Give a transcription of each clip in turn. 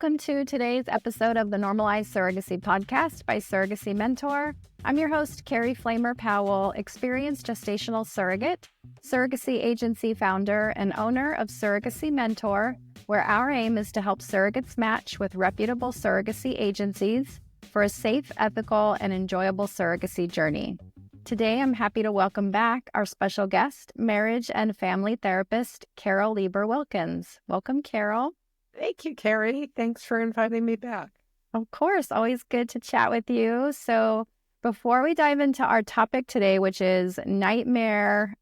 Welcome to today's episode of the Normalized Surrogacy Podcast by Surrogacy Mentor. I'm your host, Carey Flamer-Powell, experienced gestational surrogate, surrogacy agency founder, and owner of Surrogacy Mentor, where our aim is to help surrogates match with reputable surrogacy agencies for a safe, ethical, and enjoyable surrogacy journey. Today, I'm happy to welcome back our special guest, marriage and family therapist, Carole Lieber-Wilkins. Welcome, Carole. Thank you, Carey. Thanks for inviting me back. Of course, always good to chat with you. So before we dive into our topic today, which is nightmare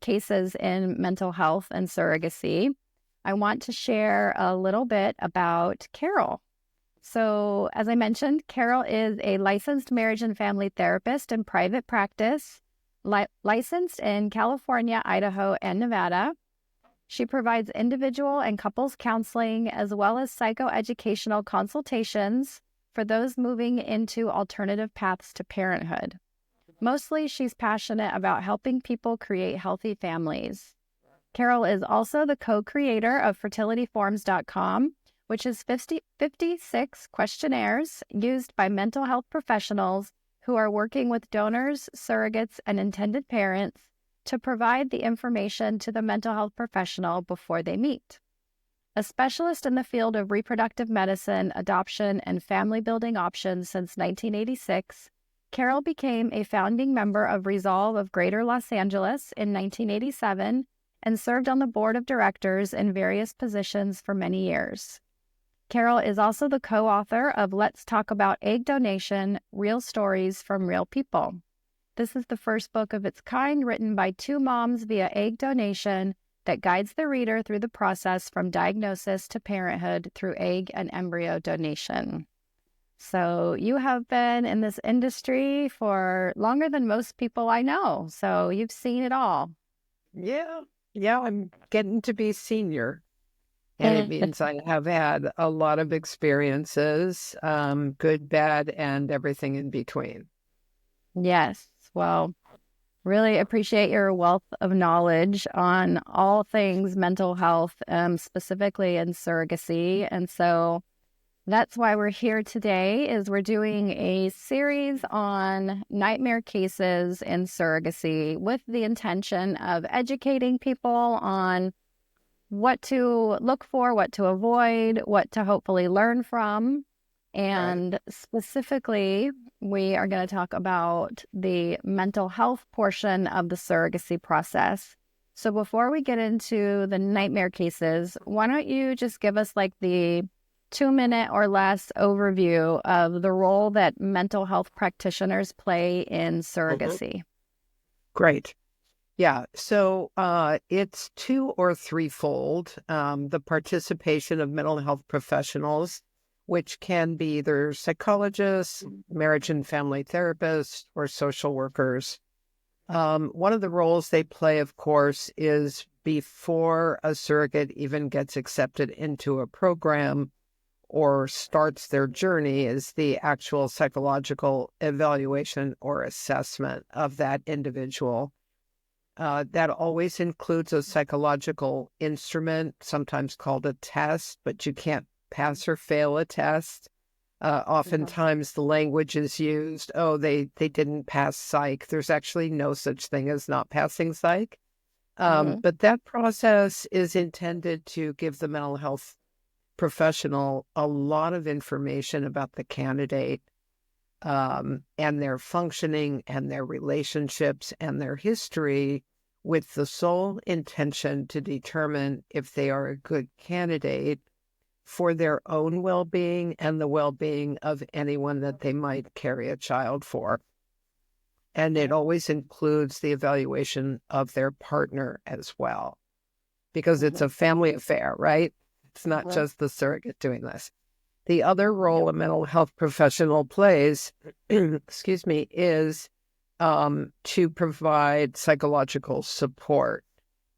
cases in mental health and surrogacy, I want to share a little bit about Carole. So as I mentioned, Carole is a licensed marriage and family therapist in private practice, licensed in California, Idaho, and Nevada. She provides individual and couples counseling as well as psychoeducational consultations for those moving into alternative paths to parenthood. Mostly, she's passionate about helping people create healthy families. Carole is also the co-creator of fertilityforms.com, which is 56 questionnaires used by mental health professionals who are working with donors, surrogates, and intended parents to provide the information to the mental health professional before they meet. A specialist in the field of reproductive medicine, adoption, and family building options since 1986, Carole became a founding member of Resolve of Greater Los Angeles in 1987 and served on the board of directors in various positions for many years. Carole is also the co-author of Let's Talk About Egg Donation, Real Stories from Real People. This is the first book of its kind written by two moms via egg donation that guides the reader through the process from diagnosis to parenthood through egg and embryo donation. So you have been in this industry for longer than most people I know. So you've seen it all. Yeah, I'm getting to be senior. And it means I have had a lot of experiences, good, bad, and everything in between. Yes. Well, really appreciate your wealth of knowledge on all things mental health, specifically in surrogacy. And so that's why we're here today, is we're doing a series on nightmare cases in surrogacy with the intention of educating people on what to look for, what to avoid, what to hopefully learn from. And specifically, we are going to talk about the mental health portion of the surrogacy process. So before we get into the nightmare cases, why don't you just give us like the 2-minute or less overview of the role that mental health practitioners play in surrogacy? Great. Yeah, so it's 2 or 3-fold. The participation of mental health professionals, which can be either psychologists, marriage and family therapists, or social workers. One of the roles they play, of course, is before a surrogate even gets accepted into a program or starts their journey, is the actual psychological evaluation or assessment of that individual. That always includes a psychological instrument, sometimes called a test, but you can't pass or fail a test. Oftentimes the language is used, they didn't pass psych. There's actually no such thing as not passing psych. But that process is intended to give the mental health professional a lot of information about the candidate and their functioning and their relationships and their history, with the sole intention to determine if they are a good candidate for their own well-being and the well-being of anyone that they might carry a child for. And it always includes the evaluation of their partner as well, because it's a family affair, right? It's not just the surrogate doing this. The other role a mental health professional plays, is to provide psychological support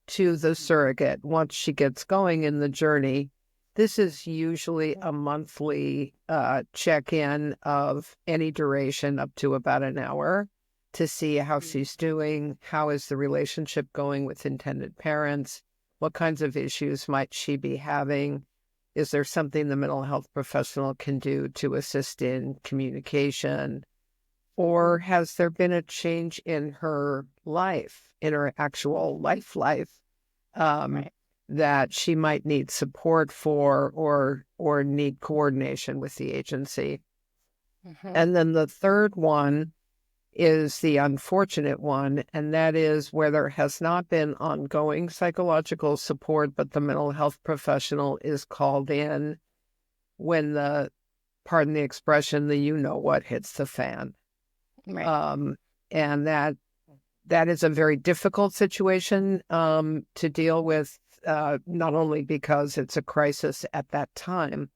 to the surrogate once she gets going in the journey. This is usually a monthly check-in of any duration up to about an hour to see how she's doing, how is the relationship going with intended parents, what kinds of issues might she be having, Is there something the mental health professional can do to assist in communication? Or has there been a change in her life, in her actual life, Right. that she might need support for or need coordination with the agency? Mm-hmm. And then the third one is the unfortunate one, and that is where there has not been ongoing psychological support, but the mental health professional is called in when pardon the expression, the you know what hits the fan. Right. Um, and that is a very difficult situation to deal with, not only because it's a crisis at that time,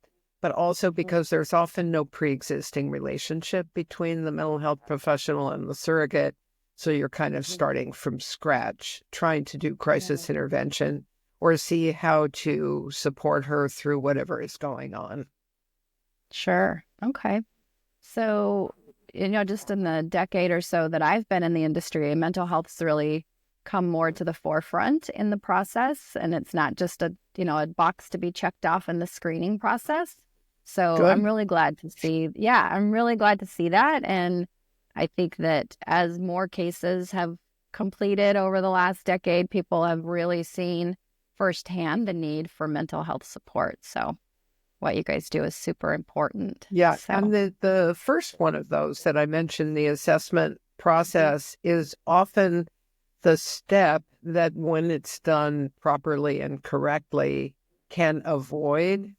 but also Mm-hmm. because there's often no pre-existing relationship between the mental health professional and the surrogate. So you're kind of Mm-hmm. starting from scratch, trying to do Yeah. crisis intervention or see how to support her through whatever is going on. Sure. Okay. So, just in the decade or so that I've been in the industry, mental health's really come more to the forefront in the process. And it's not just a box to be checked off in the screening process. So I'm Good. really glad to see, yeah, I'm really glad to see that. And I think that as more cases have completed over the last decade, people have really seen firsthand the need for mental health support. So what you guys do is super important. Yeah. And So, the first one of those that I mentioned, the assessment Mhm. process, is often the step that, when it's done properly and correctly, can avoid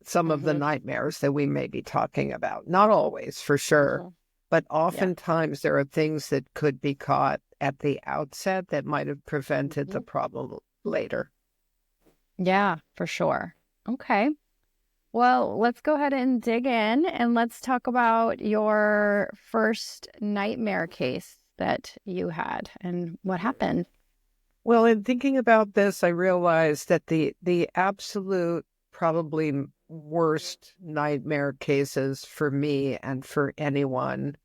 some of the Mhm. nightmares that we may be talking about. Not always, for sure, Mhm. but Yeah. oftentimes there are things that could be caught at the outset that might have prevented the Mhm. problem later. Yeah, for sure. Okay. Well, let's go ahead and dig in and let's talk about your first nightmare case that you had and what happened. Well, in thinking about this, I realized that the absolute, probably worst nightmare cases for me and for anyone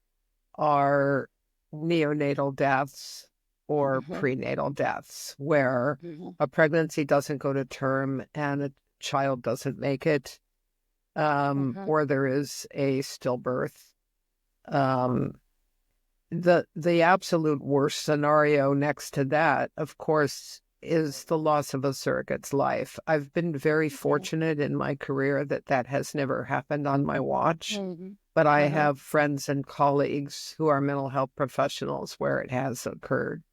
are neonatal deaths or Mhm. prenatal deaths, where Mhm. a pregnancy doesn't go to term and a child doesn't make it, Mhm. or there is a stillbirth. Um, the absolute worst scenario next to that, of course, is the loss of a surrogate's life. I've been very Yeah. fortunate in my career that that has never happened on my watch, Mhm. but I Uh-huh. have friends and colleagues who are mental health professionals where it has occurred.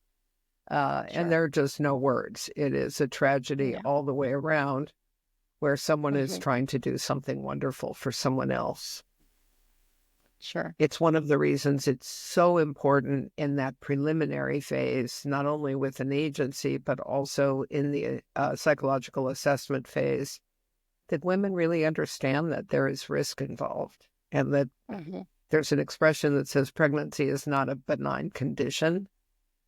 And Sure. there are just no words. It is a tragedy Yeah. all the way around, where someone is Mhm. trying to do something wonderful for someone else. Sure. It's one of the reasons it's so important in that preliminary phase, not only with an agency, but also in the psychological assessment phase, that women really understand that there is risk involved, and that Mhm. there's an expression that says pregnancy is not a benign condition.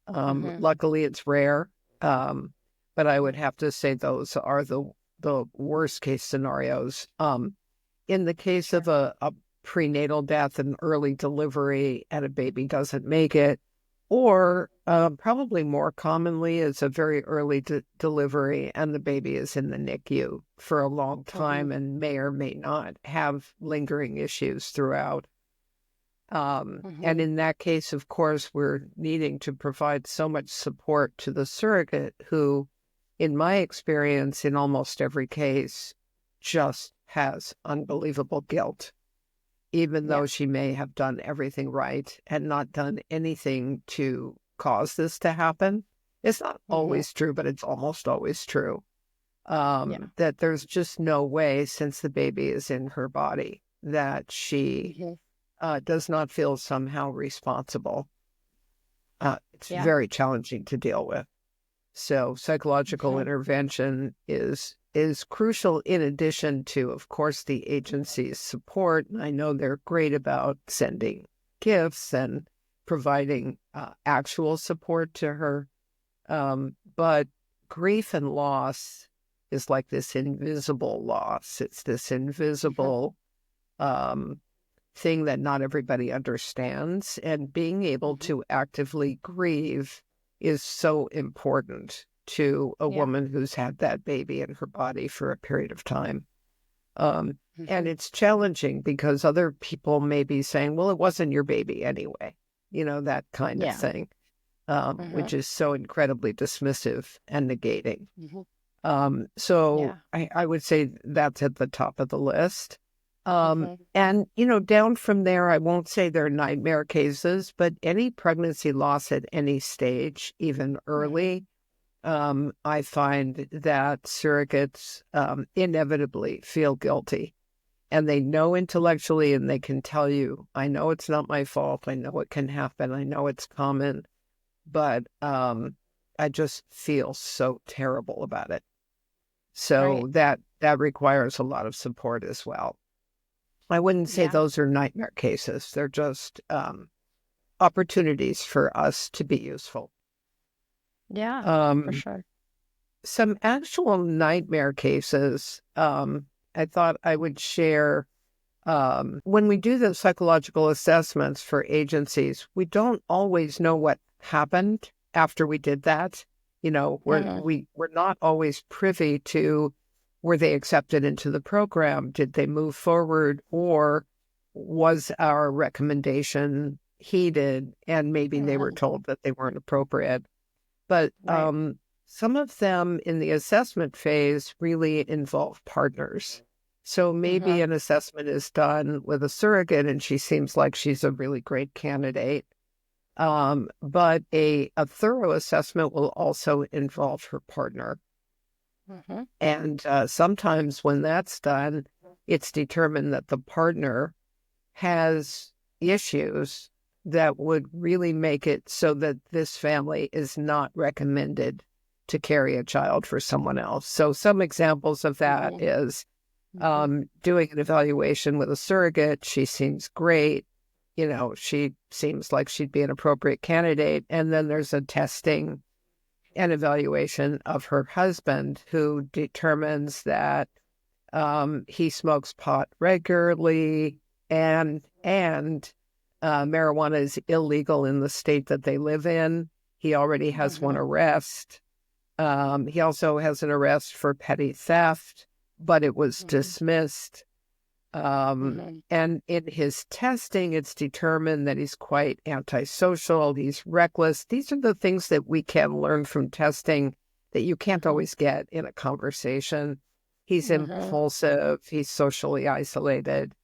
Mhm. Luckily, it's rare, um, but I would Mhm. have to say those are the worst case scenarios. In the case of Sure. a prenatal death, an early delivery, and a baby doesn't make it, or probably more commonly is a very early delivery and the baby is in the NICU for a long Mhm. time and may or may not have lingering issues throughout. And Mhm. in that case, of course, we're needing to provide so much support to the surrogate who, in my experience, in almost every case, just has unbelievable guilt, even Yeah. though she may have done everything right and not done anything to cause this to happen. It's not Mhm. always true, but it's almost always true. Yeah. That there's just no way, since the baby is in her body, that she Mhm. does not feel somehow responsible. It's Yeah. very challenging to deal with. So psychological Mhm. intervention is crucial, in addition to, of course, the agency's support. I know they're great about sending gifts and providing actual support to her. But grief and loss is like this invisible loss. It's this Mhm. invisible um, thing that not everybody understands. And being able Mhm. to actively grieve is so important to a Yeah. woman who's had that baby in her body for a period of time. And it's challenging because other people may be saying, well, it wasn't your baby anyway, that kind of Yeah. thing, which is so incredibly dismissive and negating. So Yeah. I would say that's at the top of the list. And, down from there, I won't say they're nightmare cases, but any pregnancy loss at any stage, even early, I find that surrogates inevitably feel guilty. And they know intellectually, and they can tell you, I know it's not my fault. I know it can happen. I know it's common, but I just feel so terrible about it. So that requires a lot of support as well. I wouldn't say Yeah. those are nightmare cases. They're just opportunities for us to be useful. Yeah, for sure. Some actual nightmare cases, I thought I would share. When we do the psychological assessments for agencies, we don't always know what happened after we did that. We're not always privy to, were they accepted into the program? Did they move forward? Or was our recommendation heeded and maybe they were told that they weren't appropriate? But some of them in the assessment phase really involve partners. So maybe an assessment is done with a surrogate and she seems like she's a really great candidate. But a thorough assessment will also involve her partner. And sometimes when that's done, it's determined that the partner has issues that would really make it so that this family is not recommended to carry a child for someone else. So some examples of that is doing an evaluation with a surrogate. She seems great. She seems like she'd be an appropriate candidate. And then there's a testing and evaluation of her husband who determines that he smokes pot regularly and marijuana is illegal in the state that they live in. He already has one arrest. He also has an arrest for petty theft, but it was dismissed. And in his testing, it's determined that he's quite antisocial, he's reckless. These are the things that we can learn from testing that you can't always get in a conversation. He's impulsive, he's socially isolated.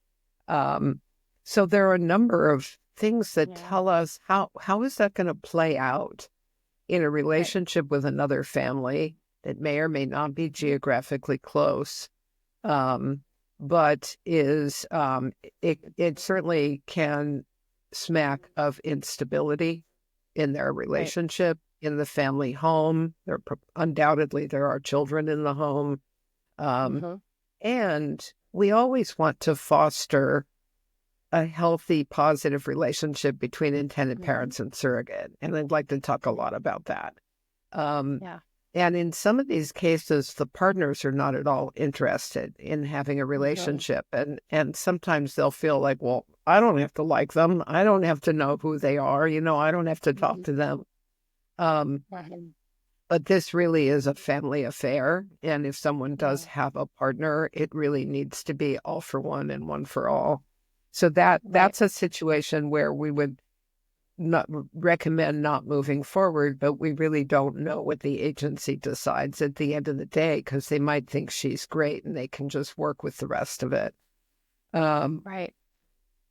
So there are a number of things that tell us how is that going to play out in a relationship with another family that may or may not be geographically close, but is it certainly can smack of instability in their relationship, in the family home. Undoubtedly there are children in the home, and we always want to foster a healthy, positive relationship between intended parents and surrogate. And I'd like to talk a lot about that. And in some of these cases, the partners are not at all interested in having a relationship. And sometimes they'll feel like, well, I don't have to like them. I don't have to know who they are. I don't have to talk to them. But this really is a family affair. And if someone does have a partner, it really needs to be all for one and one for all. So that's a situation where we would not recommend not moving forward, but we really don't know what the agency decides at the end of the day because they might think she's great and they can just work with the rest of it.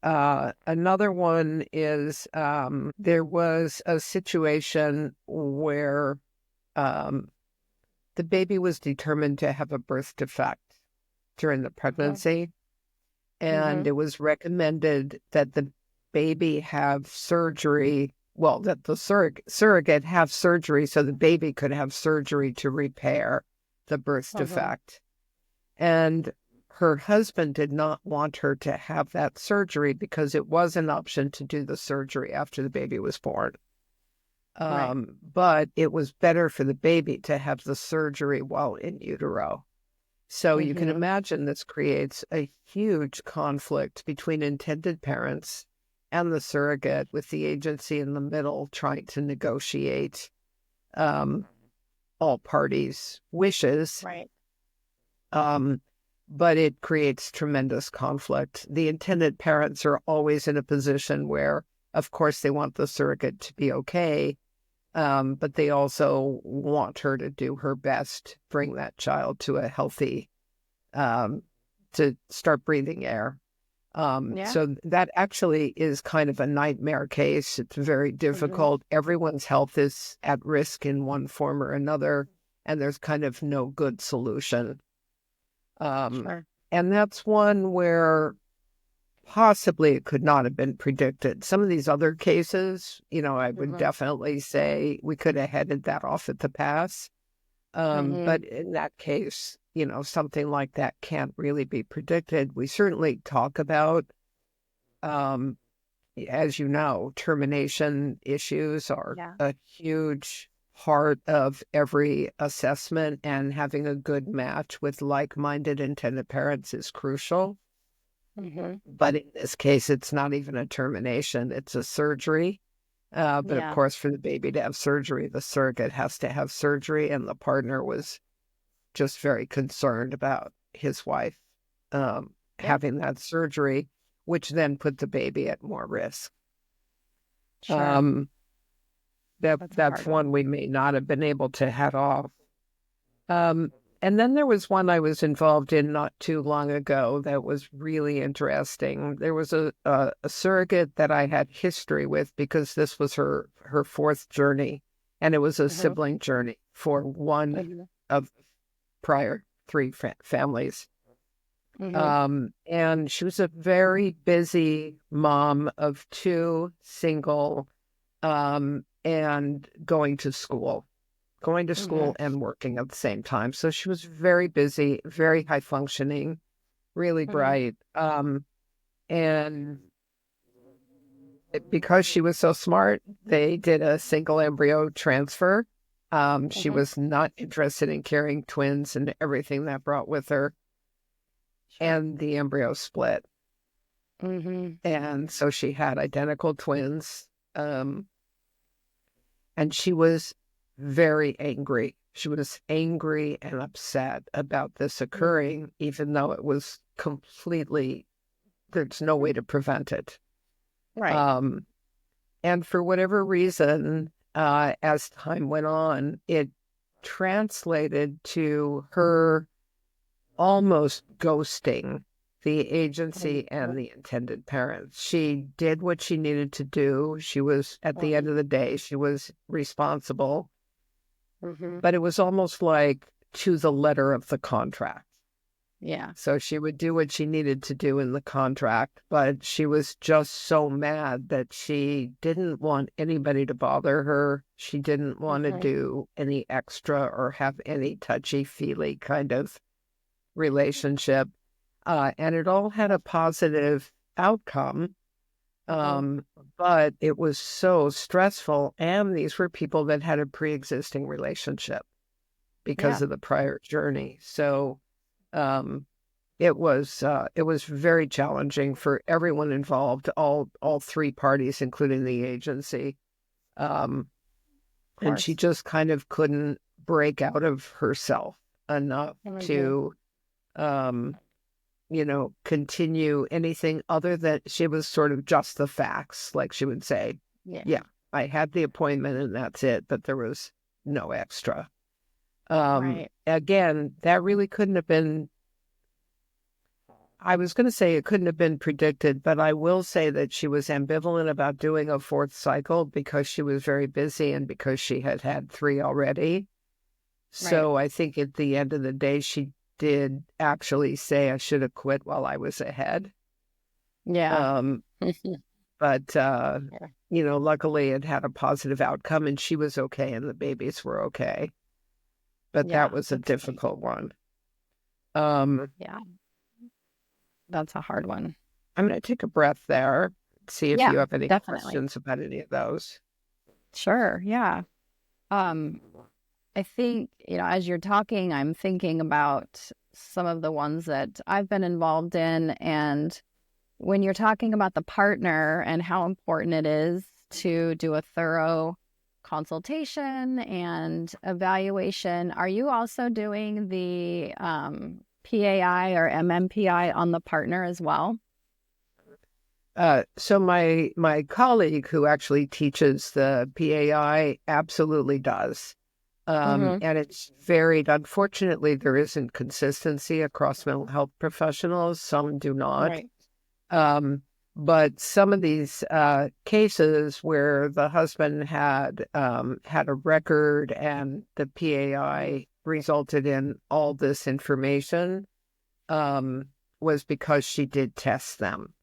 Another one is there was a situation where the baby was determined to have a birth defect during the pregnancy. And it was recommended that the baby have surgery, that the surrogate have surgery so the baby could have surgery to repair the birth defect. And her husband did not want her to have that surgery because it was an option to do the surgery after the baby was born. But it was better for the baby to have the surgery while in utero. So you can imagine this creates a huge conflict between intended parents and the surrogate, with the agency in the middle trying to negotiate all parties' wishes. but it creates tremendous conflict. The intended parents are always in a position where, of course, they want the surrogate to be okay, but they also want her to do her best, bring that child to a healthy, to start breathing air. Yeah. So that actually is kind of a nightmare case. It's very Hmm. difficult. Everyone's health is at risk in one form or another, and there's kind of no good solution. Um, Sure. and that's one where possibly it could not have been predicted. Some of these other cases, I would Hmm. definitely say we could have headed that off at the pass. Hmm. But in that case, something like that can't really be predicted. We certainly talk about, um, as you know, termination issues are Yeah. a huge part of every assessment, and having a good match with like-minded intended parents is crucial. Hmm. But in this case, it's not even a termination, it's a surgery. But of Yeah. course, for the baby to have surgery, the surrogate has to have surgery, and the partner was just very concerned about his wife Yep. having that surgery, which then put the baby at more risk. Sure. Um, That's a that's hard one. one we may not have been able to head off. Um, and then there was one I was involved in not too long ago that was really interesting. There was a surrogate that I had history with because this was her fourth journey, and it was a Hmm. sibling journey for one Hmm. of prior three families. Hmm. And she was a very busy mom of two, single, and going to Hmm. school and working at the same time. So she was very busy, very high functioning, really Hmm. bright. And because she was so smart, they did a single embryo transfer. She Hmm. was not interested in carrying twins and everything that brought with her, Sure. and the embryo split. Hmm. And so she had identical twins. And she was very angry. She was angry and upset about this occurring, even though it was completely, there's no way to prevent it. Right. Um, and for whatever reason, as time went on, it translated to her almost ghosting the agency and Mhm. the intended parents. She did what she needed to do. She was, at the end Mhm. of the day, she was responsible, Mhm. but it was almost like to the letter of the contract. Yeah. So she would do what she needed to do in the contract, but she was just so mad that she didn't want anybody to bother her. She didn't want to Mhm. do any extra or have any touchy-feely kind of relationship. And it all had a positive outcome. Mhm. Um, but it was so stressful. And these were people that had a pre-existing relationship because Yeah. of the prior journey. So um, it was very challenging for everyone involved, all three parties, including the agency. Um, Of and she course. just kind of couldn't break out of herself enough Mhm. to um, continue anything other than she was sort of just the facts. Like she would say, Yeah. yeah, I had the appointment and that's it, but there was no extra. Right. Again, that really couldn't have been, I was going to say it couldn't have been predicted, but I will say that she was ambivalent about doing a fourth cycle because she was very busy and because she had had three already. Right. So I think at the end of the day, she did actually say I should have quit while I was ahead. Yeah. Um, but, Yeah. luckily it had a positive outcome and she was okay and the babies were okay. But that Yeah. was a That's great. difficult one. Um, Yeah. That's a hard one. I'm going to take a breath there, see if Yeah. you have any Definitely. questions about any of those. Sure. Yeah. Um, I think, as you're talking, I'm thinking about some of the ones that I've been involved in. And when you're talking about the partner and how important it is to do a thorough consultation and evaluation, are you also doing the PAI or MMPI on the partner as well? So my colleague who actually teaches the PAI absolutely does. Mm-hmm. And it's varied. Unfortunately, there isn't consistency across mental health professionals. Some do not. Right. Um, but some of these cases where the husband had a record and the PAI resulted in all this information um, was because she did test them.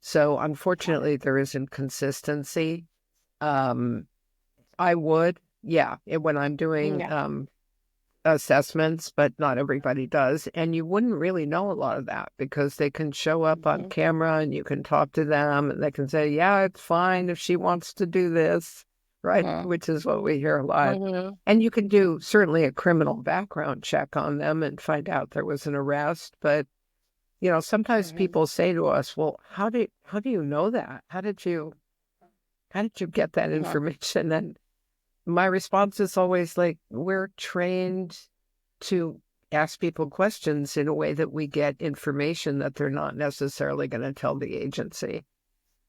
So Got it. unfortunately, there isn't consistency. Um, I would, yeah, when I'm doing Yeah. assessments, but not everybody does. And you wouldn't really know a lot of that because they can show up on Mm-hmm. camera and you can talk to them and they can say, yeah, it's fine if she wants to do this, right? Which is what we hear a lot. Mm-hmm. And you can do certainly a criminal background check on them and find out there was an arrest. But, sometimes Mm-hmm. people say to us, well, how do you know that? How did you get that Mm-hmm. information? And my response is always like, we're trained to ask people questions in a way that we get information that they're not necessarily going to tell the agency.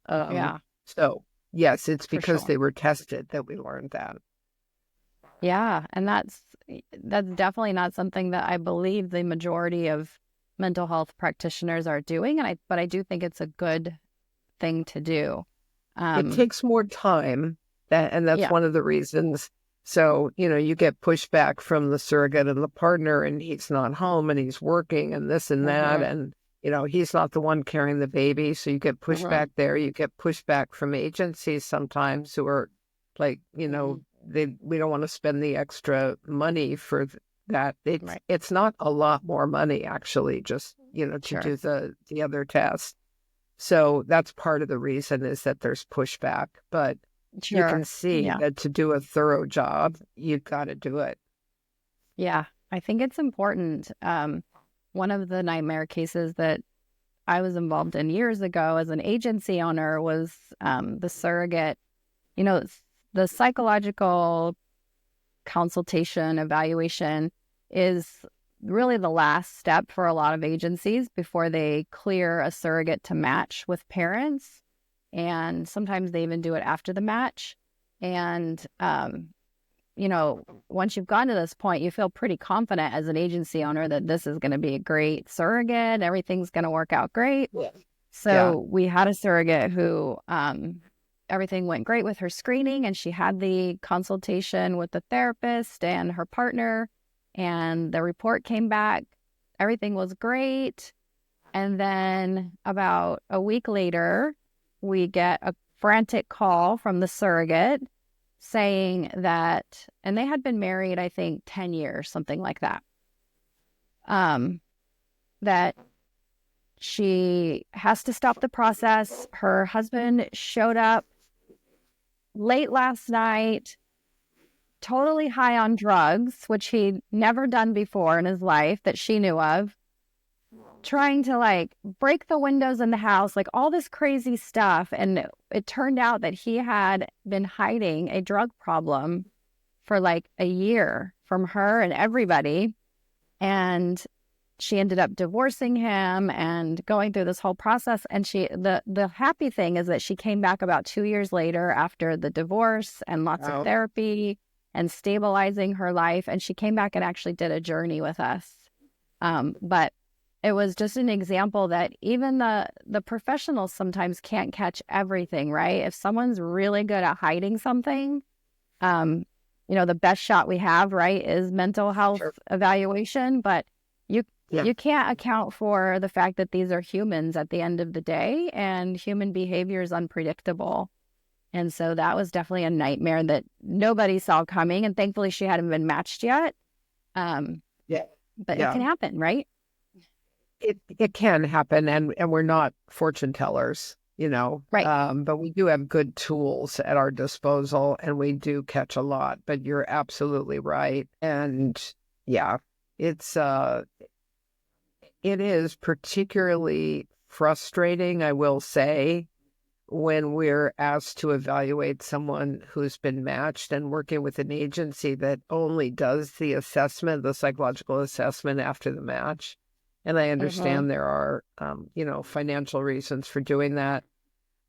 Um, Yeah, so, yes, it's for because sure. they were tested that we learned that. Yeah, and that's definitely not something that I believe the majority of mental health practitioners are doing, but I do think it's a good thing to do. It Um, takes more time, and that's yeah. one of the reasons. So, you get pushback from the surrogate and the partner, and he's not home and he's working and this and that. Mm-hmm. And, he's not the one carrying the baby. So you get Mm-hmm. pushback there. You get pushback from agencies sometimes who are like, Mm-hmm. we don't want to spend the extra money for that. It's, Right. it's not a lot more money, actually, just, to Sure. do the other test. So that's part of the reason is that there's pushback, but you can Sure. see Yeah. that to do a thorough job, you've got to do it. Yeah. I think it's important. One of the nightmare cases that I was involved in years ago as an agency owner was the surrogate, you know, the psychological consultation evaluation is really the last step for a lot of agencies before they clear a surrogate to match with parents. And sometimes they even do it after the match. And, once you've gotten to this point, you feel pretty confident as an agency owner that this is going to be a great surrogate. Everything's going to work out great. Yeah. Yeah. So we had a surrogate who everything went great with her screening, and she had the consultation with the therapist and her partner, and the report came back. Everything was great. And then about a week later, we get a frantic call from the surrogate saying that, and they had been married, I think, 10 years, something like that, that she has to stop the process. Her husband showed up late last night, totally high on drugs, which he'd never done before in his life that she knew of, trying to like break the windows in the house, like all this crazy stuff. And it turned out that he had been hiding a drug problem for like a year from her and everybody. And she ended up divorcing him and going through this whole process. And the happy thing is that she came back about 2 years later after the divorce and lots of Wow. therapy and stabilizing her life. And she came back and actually did a journey with us. But it was just an example that even the professionals sometimes can't catch everything, right? If someone's really good at hiding something, the best shot we have, right, is mental health Sure. evaluation. But you Yeah. you can't account for the fact that these are humans at the end of the day, and human behavior is unpredictable. And so that was definitely a nightmare that nobody saw coming. And thankfully, she hadn't been matched yet. Yeah. But it Yeah. can happen, right? It can happen, and we're not fortune tellers, Right. but we do have good tools at our disposal, and we do catch a lot. But you're absolutely right, and yeah, it's it is particularly frustrating, I will say, when we're asked to evaluate someone who's been matched and working with an agency that only does the assessment, the psychological assessment after the match. And I Mm-hmm. understand there are, financial reasons for doing that.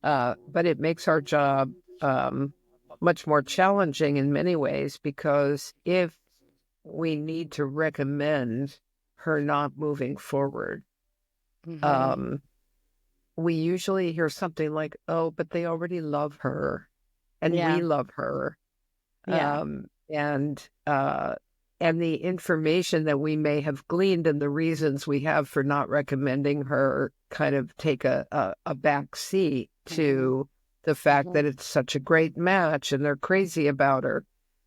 But it makes our job much more challenging in many ways, because if we need to recommend her not moving forward, Mm-hmm. um, we usually hear something like, "Oh, but they already love her, and we Yeah. love her." Yeah. Um, and uh, and the information that we may have gleaned and the reasons we have for not recommending her kind of take a back seat Mm-hmm. to the fact Mm-hmm. that it's such a great match and they're crazy about her.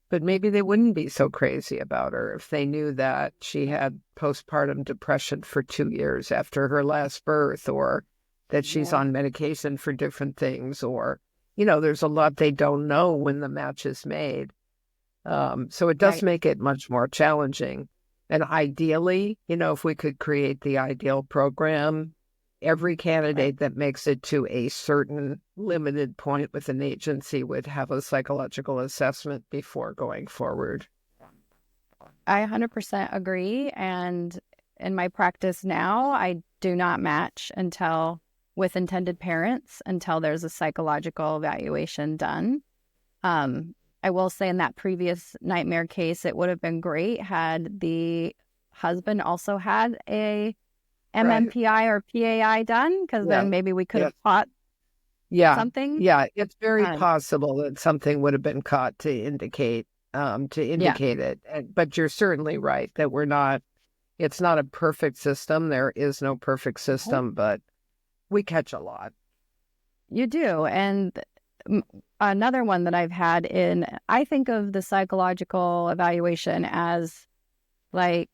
But maybe they wouldn't be so crazy about her if they knew that she had postpartum depression for 2 years after her last birth, or that she's Mm-hmm. on medication for different things, or, there's a lot they don't know when the match is made. So it does Right. make it much more challenging. And ideally, if we could create the ideal program, every Right. candidate that makes it to a certain limited point with an agency would have a psychological assessment before going forward. I 100% agree. And in my practice now, I do not match until with intended parents until there's a psychological evaluation done. Um, I will say in that previous nightmare case, it would have been great had the husband also had a Right. MMPI or PAI done, because Yeah. then maybe we could Yeah. have caught Yeah. something. Yeah. It's very Um, possible that something would have been caught to indicate yeah. it. But you're certainly right that it's not a perfect system. There is no perfect Mhm. system, but we catch a lot. You do. And m- another one that I've had I think of the psychological evaluation as like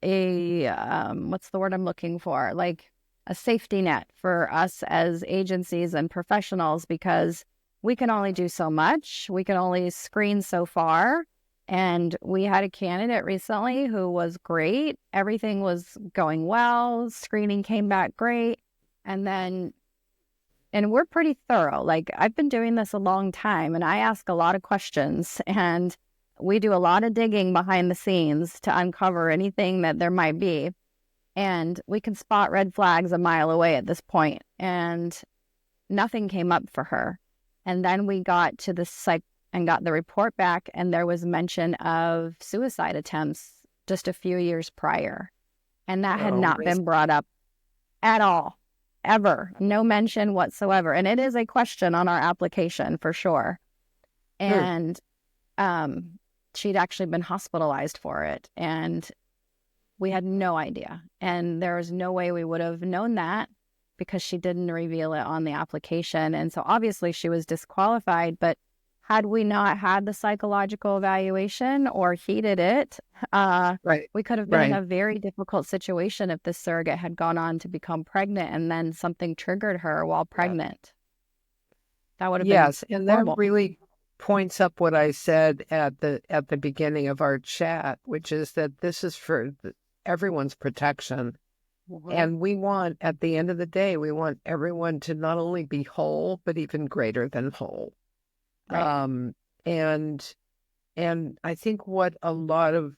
what's the word I'm looking for? Like a safety net for us as agencies and professionals, because we can only do so much. We can only screen so far. And we had a candidate recently who was great. Everything was going well. Screening came back great. And then and we're pretty thorough. Like, I've been doing this a long time and I ask a lot of questions, and we do a lot of digging behind the scenes to uncover anything that there might be. And we can spot red flags a mile away at this point. And nothing came up for her. And then we got to the psych and got the report back, and there was mention of suicide attempts just a few years prior. And that had Oh, not been brought up at all, ever. No mention whatsoever. And it is a question on our application for sure. hmm. And she'd actually been hospitalized for it. And we had no idea. And there was no way we would have known that because she didn't reveal it on the application. And so obviously she was disqualified. But had we not had the psychological evaluation or heeded it, Right. we could have been in Right. a very difficult situation if the surrogate had gone on to become pregnant and then something triggered her while Yeah. pregnant. That would have been Yes, and that horrible. really points up what I said at the beginning of our chat, which is that this is for everyone's protection. Mhm. And we want, at the end of the day, we want everyone to not only be whole, but even greater than whole. Right. Um, and and I think what a lot of,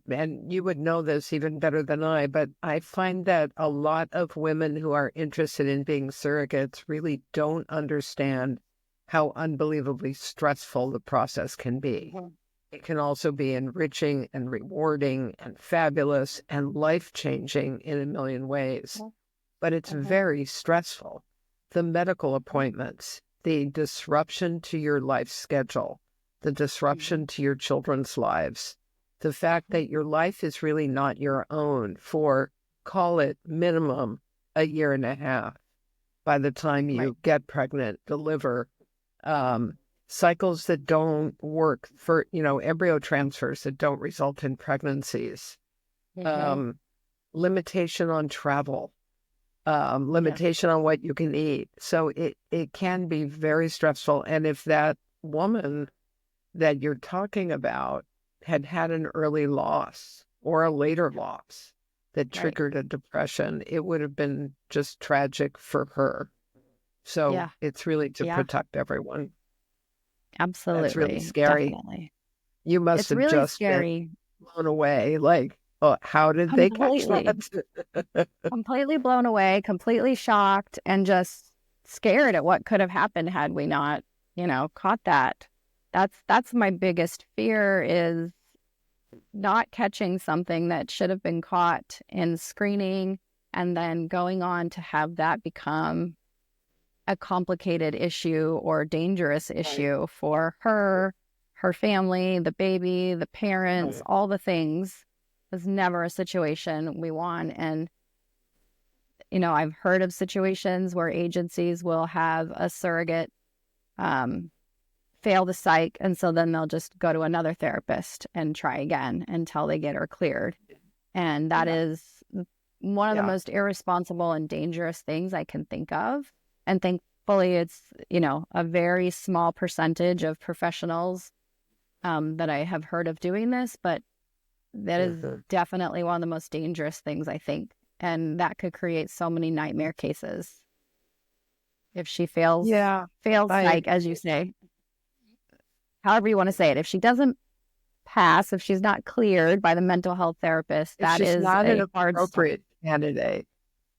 and you would know this even better than I, but I find that a lot of women who are interested in being surrogates really don't understand how unbelievably stressful the process can be. Mhm. It can also be enriching and rewarding and fabulous and life-changing in a million ways, but it's Mhm. very stressful. The medical appointments, the disruption to your life schedule, the Mhm. disruption to your children's lives, the fact that your life is really not your own for, call it minimum, a year and a half by the time Right. you get pregnant, deliver, um, cycles that don't work for, embryo transfers that don't result in pregnancies, Mhm. um, limitation on travel, Yeah. limitation on what you can eat. So it can be very stressful. And if that woman that you're talking about had had an early loss or a later loss that Right. triggered a depression, it would have been just tragic for her. So Yeah. it's really to Yeah. protect everyone. That's really Absolutely. scary. Definitely. You must It's have really just been scary. blown away. Like, oh, how did they catch Completely, that? completely blown away, completely shocked, and just scared at what could have happened had we not, caught that. That's my biggest fear is not catching something that should have been caught in screening and then going on to have that become a complicated issue or dangerous issue for her family, the baby, the parents, all the things. Was never a situation we want. And, I've heard of situations where agencies will have a surrogate fail the psych, and so then they'll just go to another therapist and try again until they get her cleared. And that is one of the most irresponsible and dangerous things I can think of. And thankfully, it's, a very small percentage of professionals that I have heard of doing this, but that is definitely one of the most dangerous things, I think. And that could create so many nightmare cases if she fails psych, as you say. However you want to say it. If she doesn't pass, if she's not cleared by the mental health therapist, that is not an hard appropriate candidate.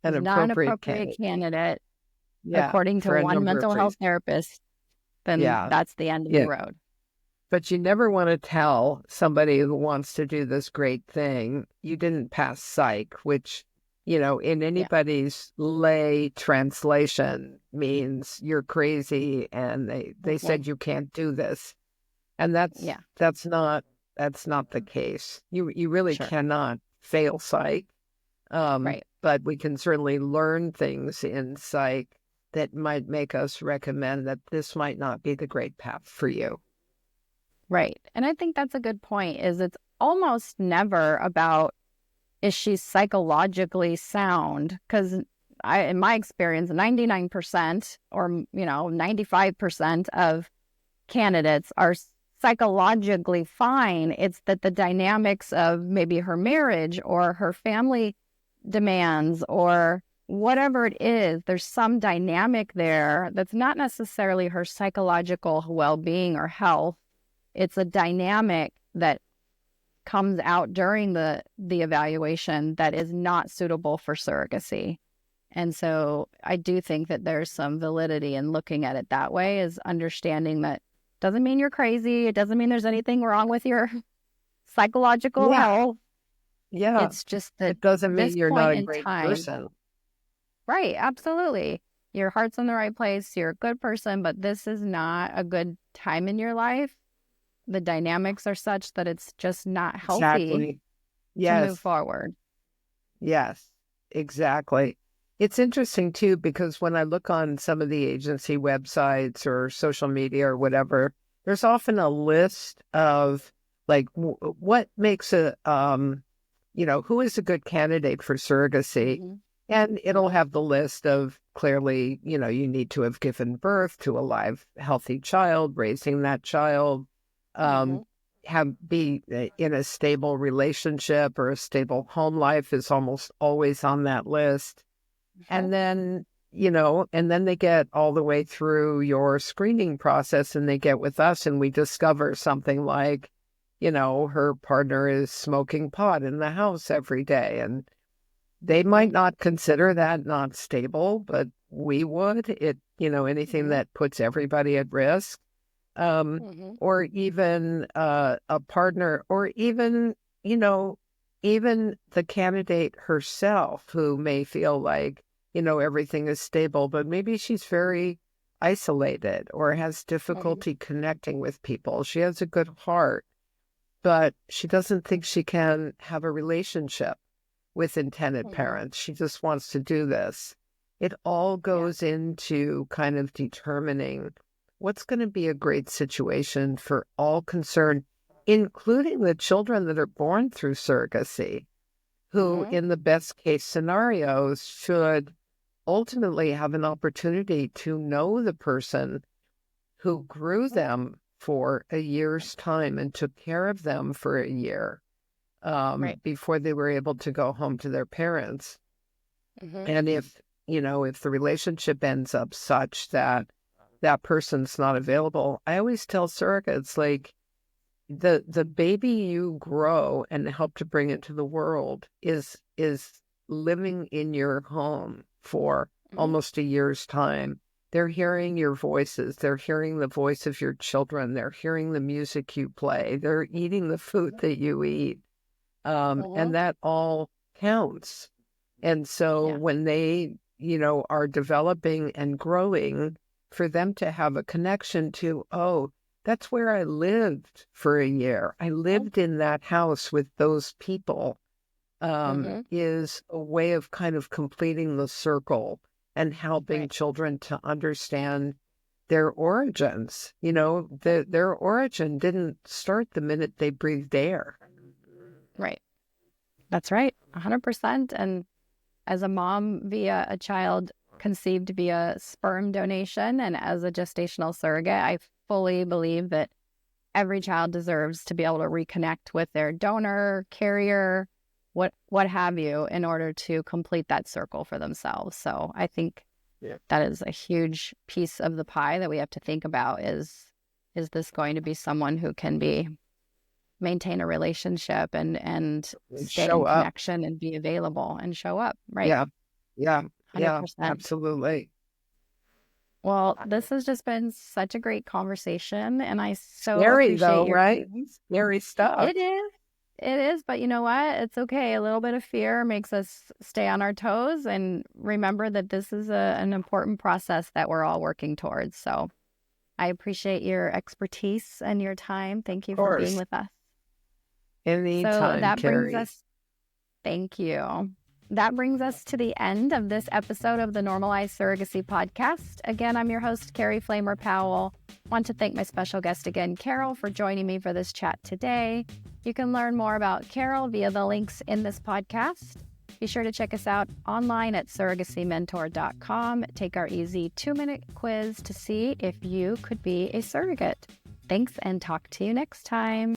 Not an appropriate candidate, according to one mental health therapist, then that's the end of the road. But you never want to tell somebody who wants to do this great thing, you didn't pass psych, which, in anybody's lay translation means you're crazy and they said you can't do this. And that's not the case. You really cannot fail psych. But we can certainly learn things in psych that might make us recommend that this might not be the great path for you. Right. And I think that's a good point, is it's almost never about, is she psychologically sound? Because in my experience, 99% or, 95% of candidates are psychologically fine. It's that the dynamics of maybe her marriage or her family demands or whatever it is, there's some dynamic there that's not necessarily her psychological well-being or health. It's a dynamic that comes out during the evaluation that is not suitable for surrogacy. And so I do think that there's some validity in looking at it that way, is understanding that doesn't mean you're crazy. It doesn't mean there's anything wrong with your psychological health. Yeah. It's just that it doesn't mean you're not a great person. Right. Absolutely. Your heart's in the right place. You're a good person, but this is not a good time in your life. The dynamics are such that it's just not healthy to move forward. Yes, exactly. It's interesting, too, because when I look on some of the agency websites or social media or whatever, there's often a list of, like, what makes who is a good candidate for surrogacy? Mm-hmm. And it'll have the list of, clearly, you need to have given birth to a live, healthy child, raising that child, be in a stable relationship or a stable home life is almost always on that list. And then, and then they get all the way through your screening process and they get with us and we discover something like, her partner is smoking pot in the house every day. And they might not consider that not stable, but we would. Anything that puts everybody at risk. Or even a partner, or even, even the candidate herself who may feel like, everything is stable, but maybe she's very isolated or has difficulty connecting with people. She has a good heart, but she doesn't think she can have a relationship with intended parents. She just wants to do this. It all goes into kind of determining what's going to be a great situation for all concerned, including the children that are born through surrogacy, who in the best case scenarios should ultimately have an opportunity to know the person who grew them for a year's time and took care of them for a year before they were able to go home to their parents. And if the relationship ends up such that that person's not available, I always tell surrogates, like, the baby you grow and help to bring into the world is living in your home for Mhm. almost a year's time. They're hearing your voices. They're hearing the voice of your children. They're hearing the music you play. They're eating the food that you eat. And Mhm. that all counts. And so Yeah. when they, are developing and growing, for them to have a connection to, oh, that's where I lived for a year. I lived in that house with those people, Mhm. is a way of kind of completing the circle and helping Right. children to understand their origins. Their origin didn't start the minute they breathed air. Right. That's right. 100%. And as a mom via a child conceived via sperm donation and as a gestational surrogate, I fully believe that every child deserves to be able to reconnect with their donor, carrier, what have you, in order to complete that circle for themselves. So I think Yeah. that is a huge piece of the pie that we have to think about is this going to be someone who can be maintain a relationship and stay Show in up. connection and be available and show up, right? Yeah. Yeah. Yeah. 100%. Absolutely. Well, this has just been such a great conversation, and I so Scary appreciate though, your right? time. Scary stuff. It is. It is, but you know what? It's okay. A little bit of fear makes us stay on our toes and remember that this is an important process that we're all working towards. So I appreciate your expertise and your time. Thank Of you for being course. with us. So Anytime, that brings Carrie. us, thank you. That brings us to the end of this episode of the Normalized Surrogacy Podcast. Again, I'm your host, Carey Flamer-Powell. Want to thank my special guest again, Carole, for joining me for this chat today. You can learn more about Carole via the links in this podcast. Be sure to check us out online at surrogacymentor.com. Take our easy 2-minute quiz to see if you could be a surrogate. Thanks, and talk to you next time.